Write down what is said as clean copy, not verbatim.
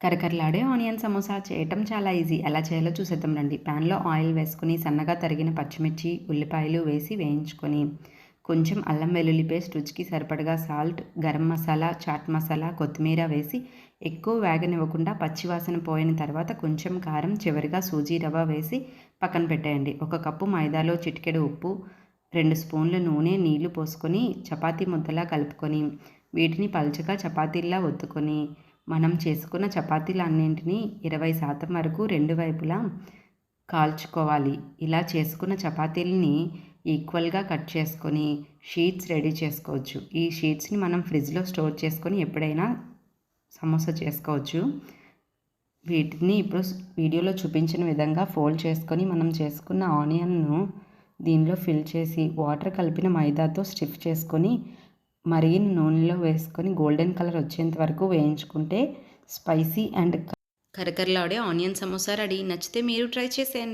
కరకరలాడే ఆనియన్ సమోసా చేయటం చాలా ఈజీ. ఎలా చేయాలో చూసేద్దాం రండి. ప్యాన్‌లో ఆయిల్ వేసుకొని సన్నగా తరిగిన పచ్చిమిర్చి, ఉల్లిపాయలు వేసి వేయించుకొని, కొంచెం అల్లం వెల్లుల్లి పేస్ట్, రుచికి సరిపడగా సాల్ట్, గరం మసాలా, చాట్ మసాలా, కొత్తిమీర వేసి ఎక్కువ వేగనివ్వకుండా పచ్చివాసన పోయిన తర్వాత కొంచెం కారం, చివరిగా సూజీ రవ్వ వేసి పక్కన పెట్టేయండి. ఒక కప్పు మైదాలో చిటికెడు ఉప్పు, 2 స్పూన్ల నూనె, నీళ్లు పోసుకొని చపాతీ ముద్దలా కలుపుకొని వీటిని పల్చగా చపాతీల్లా ఒత్తుకొని మనం చేసుకున్న చపాతీలన్నింటినీ 20% వరకు రెండు వైపులా కాల్చుకోవాలి. ఇలా చేసుకున్న చపాతీలని ఈక్వల్‌గా కట్ చేసుకొని షీట్స్ రెడీ చేసుకోవచ్చు. ఈ షీట్స్‌ని మనం ఫ్రిడ్జ్‌లో స్టోర్ చేసుకొని ఎప్పుడైనా సమోసా చేసుకోవచ్చు. వీటిని ఇప్పుడు వీడియోలో చూపించిన విధంగా ఫోల్డ్ చేసుకొని మనం చేసుకున్న ఆనియన్‌ను దీనిలో ఫిల్ చేసి వాటర్ కలిపిన మైదాతో స్టిఫ్ చేసుకొని మరిగిన నూనెలో వేసుకొని గోల్డెన్ కలర్ వచ్చేంత వరకు వేయించుకుంటే స్పైసీ అండ్ కరకరలాడే ఆనియన్ సమోసా రెడీ. నచ్చితే మీరు ట్రై చేసేయండి.